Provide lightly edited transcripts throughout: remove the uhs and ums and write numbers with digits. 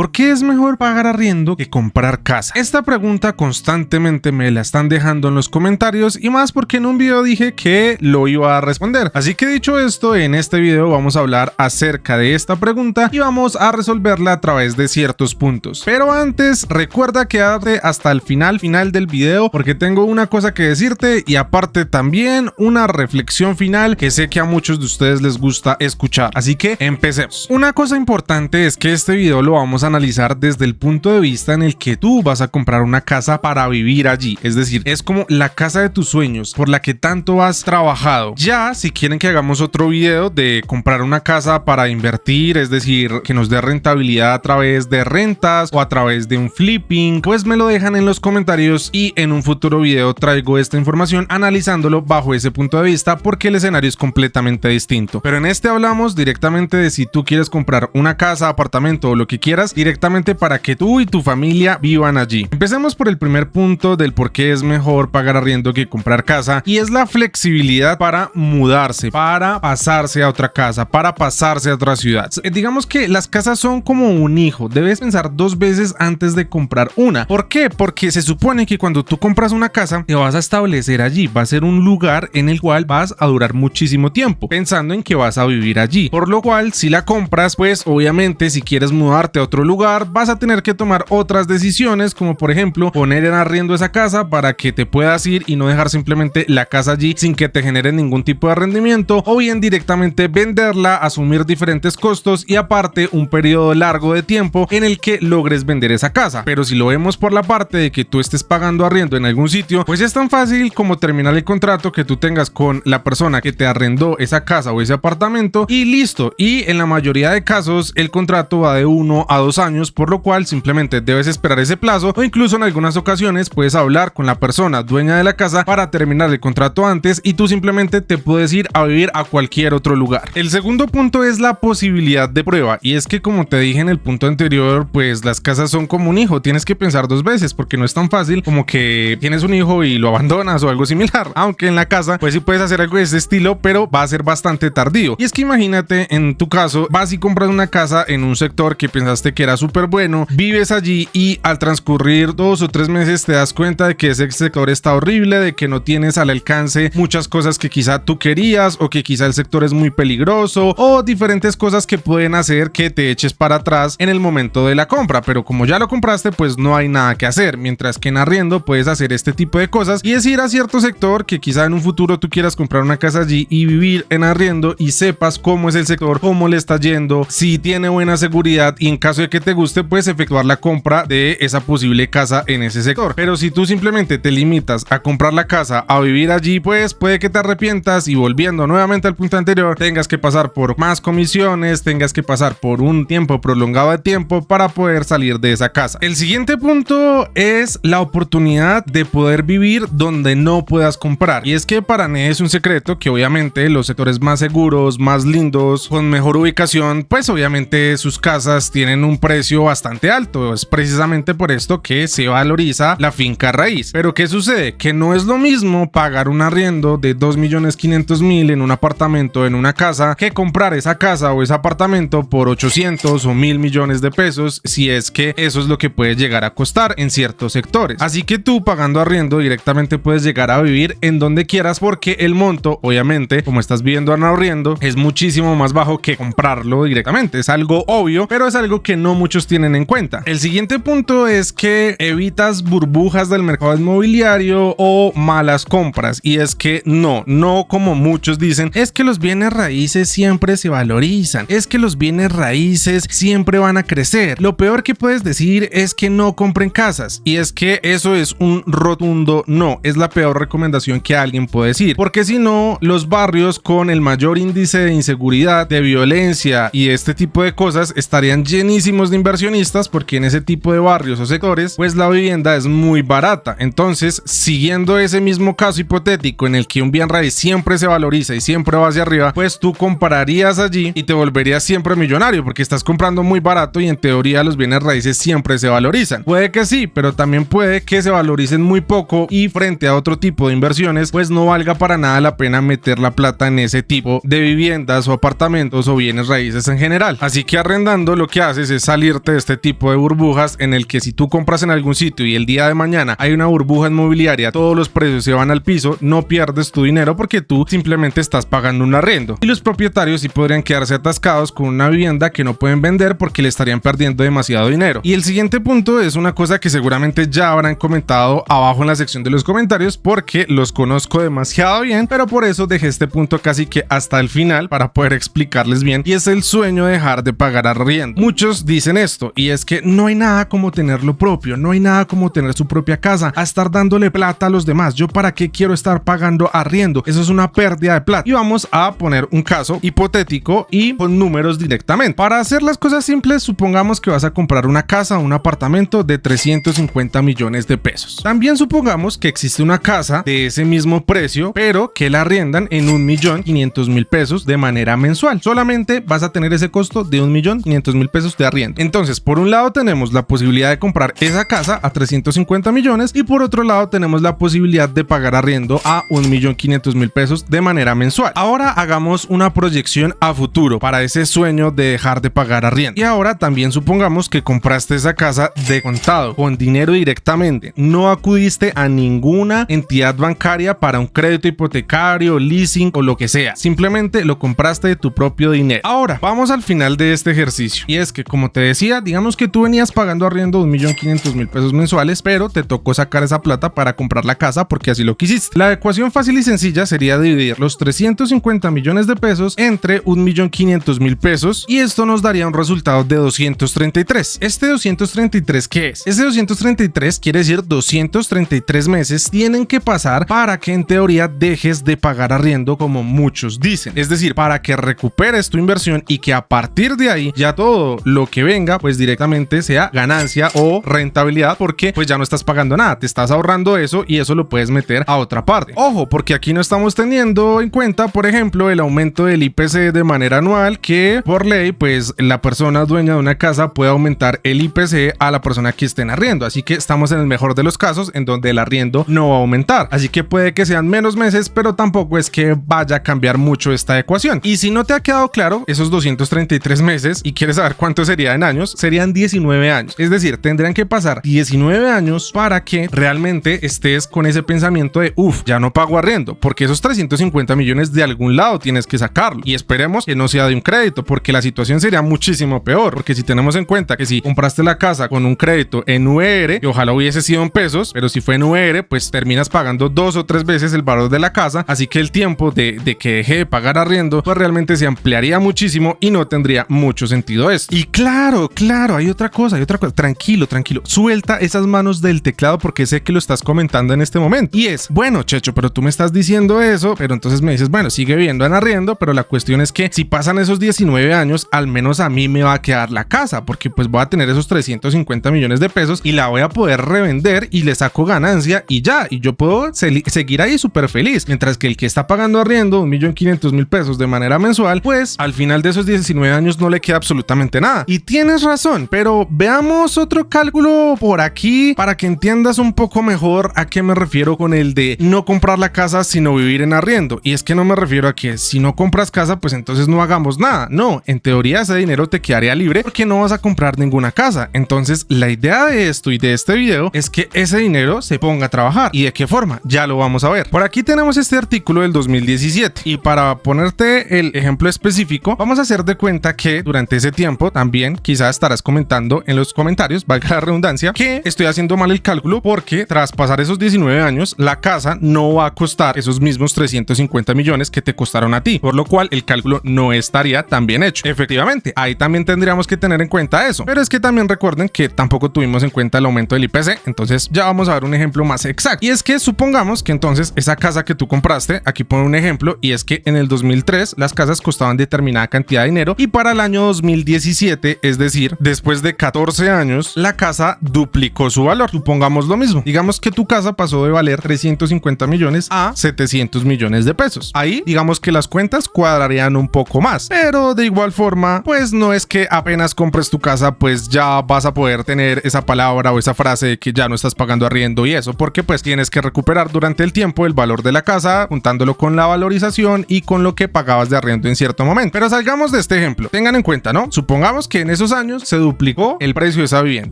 ¿por qué es mejor pagar arriendo que comprar casa? Esta pregunta constantemente me la están dejando en los comentarios y más porque en un video dije que lo iba a responder. Así que dicho esto, en este video vamos a hablar acerca de esta pregunta y vamos a resolverla a través de ciertos puntos. Pero antes, recuerda quedarte hasta el final del video porque tengo una cosa que decirte y aparte también una reflexión final que sé que a muchos de ustedes les gusta escuchar. Así que empecemos. Una cosa importante es que este video lo vamos a analizar desde el punto de vista en el que tú vas a comprar una casa para vivir allí. Es decir, es como la casa de tus sueños por la que tanto has trabajado. Ya, si quieren que hagamos otro video de comprar una casa para invertir, es decir, que nos dé rentabilidad a través de rentas o a través de un flipping, pues me lo dejan en los comentarios y en un futuro video traigo esta información analizándolo bajo ese punto de vista porque el escenario es completamente distinto. Pero en este hablamos directamente de si tú quieres comprar una casa, apartamento o lo que quieras directamente para que tú y tu familia vivan allí. Empecemos por el primer punto del por qué es mejor pagar arriendo que comprar casa y es la flexibilidad para mudarse, para pasarse a otra casa, para pasarse a otra ciudad. Digamos que las casas son como un hijo, debes pensar dos veces antes de comprar una. ¿Por qué? Porque se supone que cuando tú compras una casa te vas a establecer allí, va a ser un lugar en el cual vas a durar muchísimo tiempo, pensando en que vas a vivir allí. Por lo cual, si la compras, pues obviamente si quieres mudarte a otro lugar, vas a tener que tomar otras decisiones, como por ejemplo poner en arriendo esa casa para que te puedas ir y no dejar simplemente la casa allí sin que te genere ningún tipo de rendimiento, o bien directamente venderla, asumir diferentes costos y aparte un periodo largo de tiempo en el que logres vender esa casa. Pero si lo vemos por la parte de que tú estés pagando arriendo en algún sitio, pues es tan fácil como terminar el contrato que tú tengas con la persona que te arrendó esa casa o ese apartamento y listo. Y en la mayoría de casos el contrato va de 1 a 2 años, por lo cual simplemente debes esperar ese plazo o incluso en algunas ocasiones puedes hablar con la persona dueña de la casa para terminar el contrato antes y tú simplemente te puedes ir a vivir a cualquier otro lugar. El segundo punto es la posibilidad de prueba y es que como te dije en el punto anterior, pues las casas son como un hijo, tienes que pensar dos veces porque no es tan fácil como que tienes un hijo y lo abandonas o algo similar, aunque en la casa pues sí puedes hacer algo de ese estilo, pero va a ser bastante tardío. Y es que imagínate, en tu caso vas y compras una casa en un sector que pensaste que era súper bueno, vives allí y al transcurrir 2 o 3 meses te das cuenta de que ese sector está horrible, de que no tienes al alcance muchas cosas que quizá tú querías o que quizá el sector es muy peligroso o diferentes cosas que pueden hacer que te eches para atrás en el momento de la compra, pero como ya lo compraste pues no hay nada que hacer, mientras que en arriendo puedes hacer este tipo de cosas y es ir a cierto sector que quizá en un futuro tú quieras comprar una casa allí y vivir en arriendo y sepas cómo es el sector, cómo le está yendo, si tiene buena seguridad y en caso de que te guste puedes efectuar la compra de esa posible casa en ese sector. Pero si tú simplemente te limitas a comprar la casa, a vivir allí, pues puede que te arrepientas y volviendo nuevamente al punto anterior tengas que pasar por más comisiones, tengas que pasar por un tiempo prolongado de tiempo para poder salir de esa casa. El siguiente punto es la oportunidad de poder vivir donde no puedas comprar y es que para nadie es un secreto que obviamente los sectores más seguros, más lindos, con mejor ubicación, pues obviamente sus casas tienen un precio bastante alto. Es precisamente por esto que se valoriza la finca raíz. Pero ¿qué sucede? Que no es lo mismo pagar un arriendo de 2.500.000 en un apartamento, en una casa, que comprar esa casa o ese apartamento por 800 o 1.000 millones de pesos, si es que eso es lo que puede llegar a costar en ciertos sectores. Así que tú pagando arriendo directamente puedes llegar a vivir en donde quieras porque el monto, obviamente, como estás viviendo en arriendo, es muchísimo más bajo que comprarlo directamente. Es algo obvio, pero es algo que no muchos tienen en cuenta. El siguiente punto es que evitas burbujas del mercado inmobiliario o malas compras y es que no como muchos dicen, es que los bienes raíces siempre se valorizan, es que los bienes raíces siempre van a crecer. Lo peor que puedes decir es que no compren casas y es que eso es un rotundo no, es la peor recomendación que alguien puede decir, porque si no, los barrios con el mayor índice de inseguridad, de violencia y este tipo de cosas estarían llenísimos de inversionistas porque en ese tipo de barrios o sectores pues la vivienda es muy barata. Entonces, siguiendo ese mismo caso hipotético en el que un bien raíz siempre se valoriza y siempre va hacia arriba, pues tú comprarías allí y te volverías siempre millonario porque estás comprando muy barato y en teoría los bienes raíces siempre se valorizan. Puede que sí, pero también puede que se valoricen muy poco y frente a otro tipo de inversiones pues no valga para nada la pena meter la plata en ese tipo de viviendas o apartamentos o bienes raíces en general. Así que arrendando lo que haces es salir salirte de este tipo de burbujas en el que si tú compras en algún sitio y el día de mañana hay una burbuja inmobiliaria, todos los precios se van al piso, no pierdes tu dinero porque tú simplemente estás pagando un arriendo. Y los propietarios sí podrían quedarse atascados con una vivienda que no pueden vender porque le estarían perdiendo demasiado dinero. Y el siguiente punto es una cosa que seguramente ya habrán comentado abajo en la sección de los comentarios porque los conozco demasiado bien, pero por eso dejé este punto casi que hasta el final para poder explicarles bien, y es el sueño de dejar de pagar arriendo. Muchos dicen esto, y es que no hay nada como tener lo propio, no hay nada como tener su propia casa, a estar dándole plata a los demás. Yo para qué quiero estar pagando arriendo, eso es una pérdida de plata. Y vamos a poner un caso hipotético y con números directamente. Para hacer las cosas simples, supongamos que vas a comprar una casa o un apartamento de 350 millones de pesos. También supongamos que existe una casa de ese mismo precio, pero que la arriendan en 1.500.000 pesos de manera mensual. Solamente vas a tener ese costo de 1.500.000 pesos de arriendo. Entonces, por un lado tenemos la posibilidad de comprar esa casa a 350 millones y por otro lado tenemos la posibilidad de pagar arriendo a 1.500.000 pesos de manera mensual. Ahora hagamos una proyección a futuro para ese sueño de dejar de pagar arriendo. Y ahora también supongamos que compraste esa casa de contado, con dinero directamente. No acudiste a ninguna entidad bancaria para un crédito hipotecario, leasing o lo que sea. Simplemente lo compraste de tu propio dinero. Ahora, vamos al final de este ejercicio. Y es que, como te decía, digamos que tú venías pagando arriendo 1.500.000 pesos mensuales, pero te tocó sacar esa plata para comprar la casa porque así lo quisiste. La ecuación fácil y sencilla sería dividir los 350 millones de pesos entre 1.500.000 pesos y esto nos daría un resultado de 233. ¿Este 233 qué es? Ese 233 quiere decir 233 meses tienen que pasar para que en teoría dejes de pagar arriendo, como muchos dicen. Es decir, para que recuperes tu inversión y que a partir de ahí ya todo lo que venga pues directamente sea ganancia o rentabilidad, porque pues ya no estás pagando nada, te estás ahorrando eso y eso lo puedes meter a otra parte. Ojo, porque aquí no estamos teniendo en cuenta, por ejemplo, el aumento del IPC de manera anual, que por ley pues la persona dueña de una casa puede aumentar el IPC a la persona que esté en arriendo, así que estamos en el mejor de los casos en donde el arriendo no va a aumentar, así que puede que sean menos meses, pero tampoco es que vaya a cambiar mucho esta ecuación. Y si no te ha quedado claro, esos 233 meses y quieres saber cuánto sería en años, serían 19 años, es decir, tendrían que pasar 19 años para que realmente estés con ese pensamiento de ya no pago arriendo, porque esos 350 millones de algún lado tienes que sacarlo, y esperemos que no sea de un crédito, porque la situación sería muchísimo peor, porque si tenemos en cuenta que si compraste la casa con un crédito en UR, y ojalá hubiese sido en pesos, pero si fue en UR, pues terminas pagando 2 o 3 veces el valor de la casa, así que el tiempo de que deje de pagar arriendo, pues realmente se ampliaría muchísimo y no tendría mucho sentido esto. Y claro, hay otra cosa, tranquilo, suelta esas manos del teclado porque sé que lo estás comentando en este momento, y es, bueno, Checho, pero tú me estás diciendo eso, pero entonces me dices, bueno, sigue viviendo en arriendo, pero la cuestión es que si pasan esos 19 años, al menos a mí me va a quedar la casa, porque pues voy a tener esos 350 millones de pesos y la voy a poder revender y le saco ganancia y ya, y yo puedo seguir ahí súper feliz, mientras que el que está pagando arriendo 1.500.000 pesos de manera mensual, pues al final de esos 19 años no le queda absolutamente nada. Y tienes razón, pero veamos otro cálculo por aquí para que entiendas un poco mejor a qué me refiero con el de no comprar la casa sino vivir en arriendo. Y es que no me refiero a que si no compras casa pues entonces no hagamos nada, no, en teoría ese dinero te quedaría libre porque no vas a comprar ninguna casa. Entonces la idea de esto y de este video es que ese dinero se ponga a trabajar. ¿Y de qué forma? Ya lo vamos a ver. Por aquí tenemos este artículo del 2017 y para ponerte el ejemplo específico vamos a hacer de cuenta que durante ese tiempo también quizás estarás comentando en los comentarios, valga la redundancia, que estoy haciendo mal el cálculo porque tras pasar esos 19 años la casa no va a costar esos mismos 350 millones que te costaron a ti, por lo cual el cálculo no estaría tan bien hecho. Efectivamente, ahí también tendríamos que tener en cuenta eso, pero es que también recuerden que tampoco tuvimos en cuenta el aumento del IPC, entonces ya vamos a ver un ejemplo más exacto. Y es que supongamos que entonces esa casa que tú compraste, aquí pongo un ejemplo, y es que en el 2003 las casas costaban determinada cantidad de dinero y para el año 2017, es decir, después de 14 años, la casa duplicó su valor. Supongamos lo mismo, digamos que tu casa pasó de valer 350 millones a 700 millones de pesos. Ahí digamos que las cuentas cuadrarían un poco más, pero de igual forma pues no es que apenas compres tu casa pues ya vas a poder tener esa palabra o esa frase de que ya no estás pagando arriendo y eso, porque pues tienes que recuperar durante el tiempo el valor de la casa juntándolo con la valorización y con lo que pagabas de arriendo en cierto momento. Pero salgamos de este ejemplo, tengan en cuenta, ¿no? Supongamos que en esos años se duplicó el precio de esa vivienda,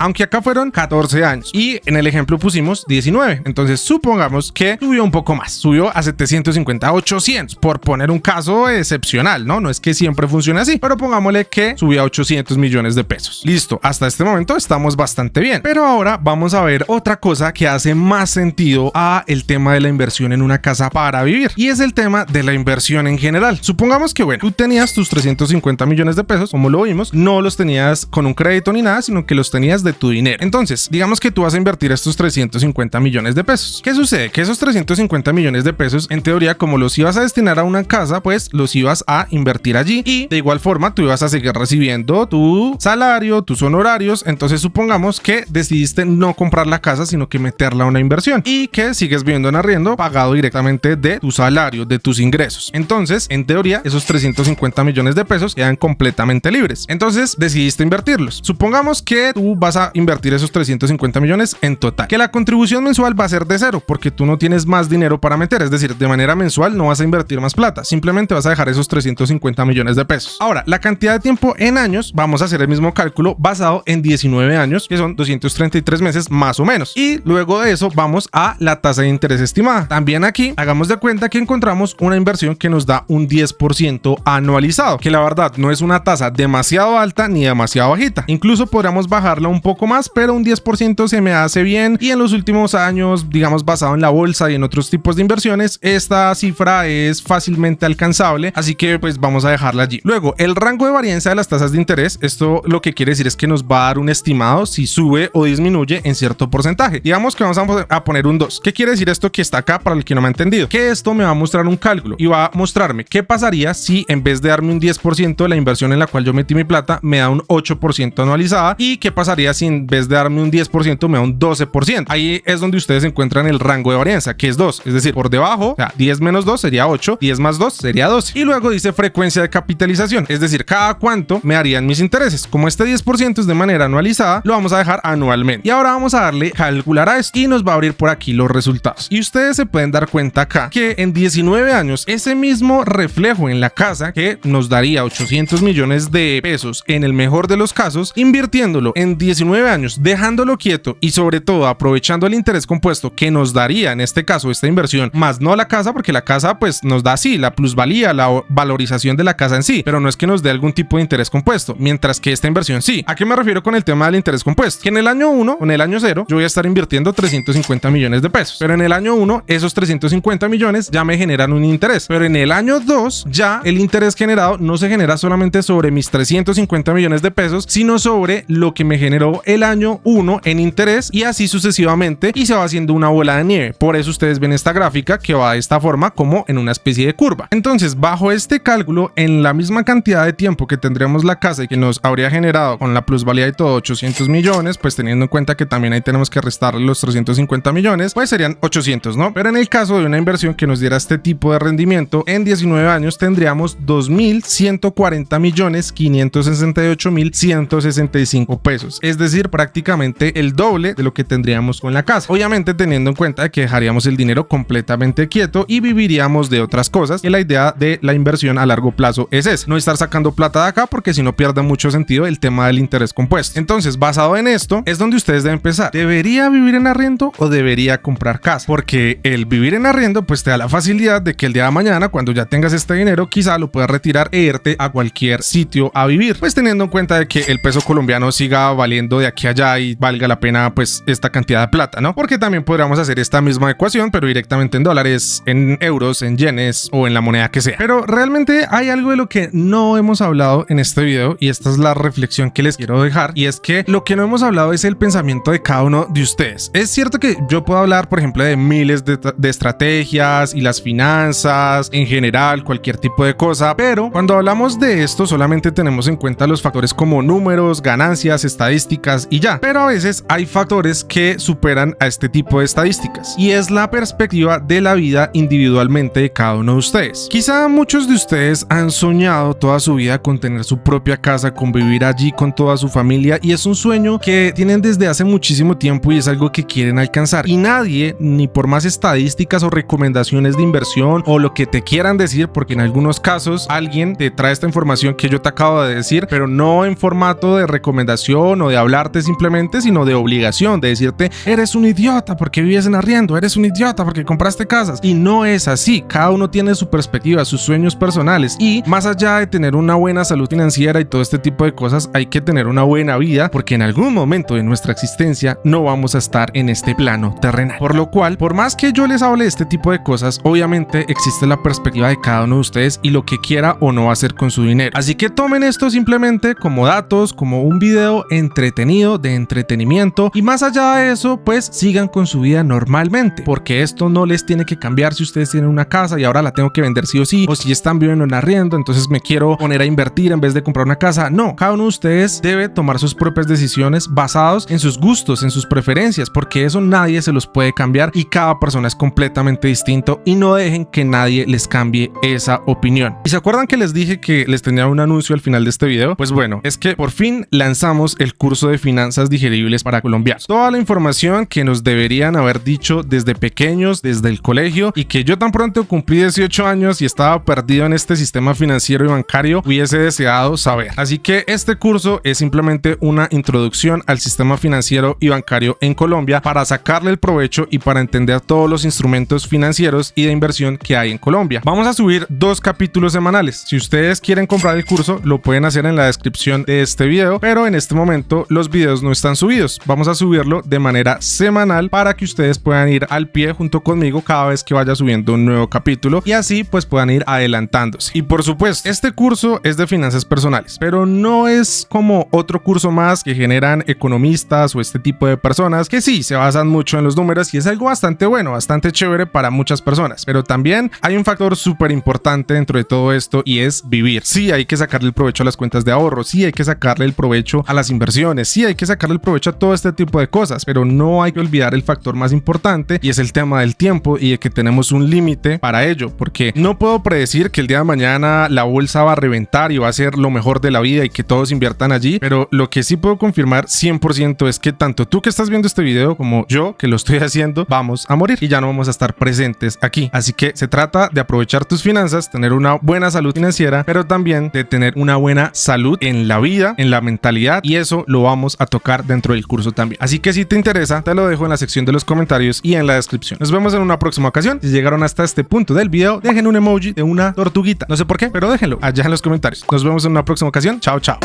aunque acá fueron 14 años y en el ejemplo pusimos 19. Entonces supongamos que subió un poco más, subió a 750, 800, por poner un caso excepcional, ¿no? No es que siempre funcione así, pero pongámosle que subió a 800 millones de pesos. Listo, hasta este momento estamos bastante bien, pero ahora vamos a ver otra cosa que hace más sentido a el tema de la inversión en una casa para vivir, y es el tema de la inversión en general. Supongamos que, bueno, tú tenías tus 350 millones de pesos, como lo vimos, no los tenías con un crédito ni nada, sino que los tenías de tu dinero. Entonces, digamos que tú vas a invertir estos 350 millones de pesos. ¿Qué sucede? Que esos 350 millones de pesos, en teoría, como los ibas a destinar a una casa, pues los ibas a invertir allí y de igual forma tú ibas a seguir recibiendo tu salario, tus honorarios. Entonces supongamos que decidiste no comprar la casa, sino que meterla a una inversión y que sigues viviendo en arriendo pagado directamente de tu salario, de tus ingresos. Entonces, en teoría, esos 350 millones de pesos quedan completamente libres. Entonces decidiste invertirlos. Supongamos que tú vas a invertir esos 350 millones en total, que la contribución mensual va a ser de cero porque tú no tienes más dinero para meter, es decir, de manera mensual no vas a invertir más plata, simplemente vas a dejar esos 350 millones de pesos. Ahora, la cantidad de tiempo en años, vamos a hacer el mismo cálculo basado en 19 años, que son 233 meses más o menos, y luego de eso vamos a la tasa de interés estimada. También aquí hagamos de cuenta que encontramos una inversión que nos da un 10% anualizado, que la verdad no es una tasa demasiado alta ni demasiado bajita, incluso podríamos bajarla un poco más, pero un 10% se me hace bien, y en los últimos años, digamos basado en la bolsa y en otros tipos de inversiones, esta cifra es fácilmente alcanzable, así que pues vamos a dejarla allí. Luego, el rango de varianza de las tasas de interés, esto lo que quiere decir es que nos va a dar un estimado si sube o disminuye en cierto porcentaje. Digamos que vamos a poner un 2. ¿Qué quiere decir esto que está acá para el que no me ha entendido? Que esto me va a mostrar un cálculo y va a mostrarme qué pasaría si en vez de darme un 10% de la inversión en la cual yo metí mi plata, me da un 8% anualizada, y qué pasaría si en vez de darme un 10% me da un 12%. Ahí es donde ustedes encuentran el rango de varianza, que es 2, es decir, por debajo, o sea, 10 menos 2 sería 8, 10 más 2 sería 12. Y luego dice frecuencia de capitalización, es decir, cada cuánto me harían mis intereses. Como este 10% es de manera anualizada, lo vamos a dejar anualmente. Y ahora vamos a darle calcular a esto y nos va a abrir por aquí los resultados. Y ustedes se pueden dar cuenta acá que en 19 años ese mismo reflejo en la casa, que nos daría 800 millones de pesos en el mejor de los casos, invirtiéndolo en 19 años, dejándolo quieto y sobre todo aprovechando el interés compuesto que nos daría en este caso esta inversión, más no la casa, porque la casa pues nos da sí la plusvalía, la valorización de la casa en sí, pero no es que nos dé algún tipo de interés compuesto, mientras que esta inversión sí. ¿A qué me refiero con el tema del interés compuesto? Que en el año 1 o en el año 0 yo voy a estar invirtiendo 350 millones de pesos, pero en el año 1 esos 350 millones ya me generan un interés, pero en el año 2 ya el interés generado no se genera solamente sobre mis 350 millones de pesos, sino sobre lo que me generó el año 1 en interés, y así sucesivamente, y se va haciendo una bola de nieve. Por eso ustedes ven esta gráfica que va de esta forma, como en una especie de curva. Entonces, bajo este cálculo, en la misma cantidad de tiempo que tendríamos la casa y que nos habría generado con la plusvalía y todo 800 millones, pues teniendo en cuenta que también ahí tenemos que restarle los 350 millones, pues serían 800, ¿no? Pero en el caso de una inversión que nos diera este tipo de rendimiento, en 19 años tendríamos 2.140 millones 568 mil 165 pesos, es decir, prácticamente el doble de lo que tendríamos con la casa. Obviamente teniendo en cuenta que dejaríamos el dinero completamente quieto y viviríamos de otras cosas, que la idea de la inversión a largo plazo es esa, no estar sacando plata de acá, porque si no pierde mucho sentido el tema del interés compuesto. Entonces, basado en esto, es donde ustedes deben pensar, ¿debería vivir en arriendo o debería comprar casa? Porque el vivir en arriendo pues te da la facilidad de que el día de mañana, cuando ya tengas este dinero, quizá lo puedas retirar e irte a cualquier sitio a vivir, pues teniendo en cuenta de que el peso colombiano siga valiendo de aquí a allá y valga la pena pues esta cantidad de plata, ¿no? Porque también podríamos hacer esta misma ecuación, pero directamente en dólares, en euros, en yenes o en la moneda que sea. Pero realmente hay algo de lo que no hemos hablado en este video, y esta es la reflexión que les quiero dejar, y es que lo que no hemos hablado es el pensamiento de cada uno de ustedes. Es cierto que yo puedo hablar, por ejemplo, de miles de estrategias y las finanzas, en general, cualquier tipo de cosa, pero cuando hablamos de esto solamente tenemos en cuenta los factores como números, ganancias, estadísticas y ya. Pero a veces hay factores que superan a este tipo de estadísticas, y es la perspectiva de la vida individualmente de cada uno de ustedes. Quizá muchos de ustedes han soñado toda su vida con tener su propia casa, con vivir allí con toda su familia, y es un sueño que tienen desde hace muchísimo tiempo y es algo que quieren alcanzar, y nadie, ni por más estadísticas o recomendaciones de inversión o lo que te quieran decir, porque en algunos casos alguien te trae esta información que yo te acabo de decir, pero no no en formato de recomendación o de hablarte simplemente, sino de obligación, de decirte, eres un idiota porque vives en arriendo, eres un idiota porque compraste casas. Y no es así, cada uno tiene su perspectiva, sus sueños personales, y más allá de tener una buena salud financiera y todo este tipo de cosas, hay que tener una buena vida, porque en algún momento de nuestra existencia no vamos a estar en este plano terrenal. Por lo cual, por más que yo les hable de este tipo de cosas, obviamente existe la perspectiva de cada uno de ustedes y lo que quiera o no hacer con su dinero. Así que tomen esto simplemente como datos, como un video entretenido, de entretenimiento, y más allá de eso, pues sigan con su vida normalmente, porque esto no les tiene que cambiar si ustedes tienen una casa y ahora la tengo que vender sí o sí, o si están viviendo en arriendo, entonces me quiero poner a invertir en vez de comprar una casa. No, cada uno de ustedes debe tomar sus propias decisiones basados en sus gustos, en sus preferencias, porque eso nadie se los puede cambiar y cada persona es completamente distinto, y no dejen que nadie les cambie esa opinión. ¿Y se acuerdan que les dije que les tenía un anuncio al final de este video? Pues bueno, es que por fin lanzamos el curso de finanzas digeribles para colombianos. Toda la información que nos deberían haber dicho desde pequeños, desde el colegio, y que yo tan pronto cumplí 18 años y estaba perdido en este sistema financiero y bancario hubiese deseado saber. Así que este curso es simplemente una introducción al sistema financiero y bancario en Colombia para sacarle el provecho y para entender todos los instrumentos financieros y de inversión que hay en Colombia. Vamos a subir 2 capítulos semanales. Si ustedes quieren comprar el curso, lo pueden hacer en la descripción de este video, pero en este momento los videos no están subidos. Vamos a subirlo de manera semanal para que ustedes puedan ir al pie junto conmigo cada vez que vaya subiendo un nuevo capítulo, y así pues puedan ir adelantándose. Y por supuesto, este curso es de finanzas personales, pero no es como otro curso más que generan economistas o este tipo de personas que sí se basan mucho en los números, y es algo bastante bueno, bastante chévere para muchas personas, pero también hay un factor súper importante dentro de todo esto, y es vivir. Sí, hay que sacarle el provecho a las cuentas de ahorro, sí hay que sacarle el provecho a las inversiones, sí hay que sacarle el provecho a todo este tipo de cosas, pero no hay que olvidar el factor más importante, y es el tema del tiempo y de que tenemos un límite para ello, porque no puedo predecir que el día de mañana la bolsa va a reventar y va a ser lo mejor de la vida y que todos inviertan allí, pero lo que sí puedo confirmar 100% es que tanto tú que estás viendo este video como yo que lo estoy haciendo vamos a morir y ya no vamos a estar presentes aquí. Así que se trata de aprovechar tus finanzas, tener una buena salud financiera, pero también de tener una buena salud en la vida, en la mentalidad, y eso lo vamos a tocar dentro del curso también. Así que si te interesa, te lo dejo en la sección de los comentarios y en la descripción. Nos vemos en una próxima ocasión. Si llegaron hasta este punto del video, dejen un emoji de una tortuguita. No sé por qué, pero déjenlo allá en los comentarios. Nos vemos en una próxima ocasión. Chao, chao.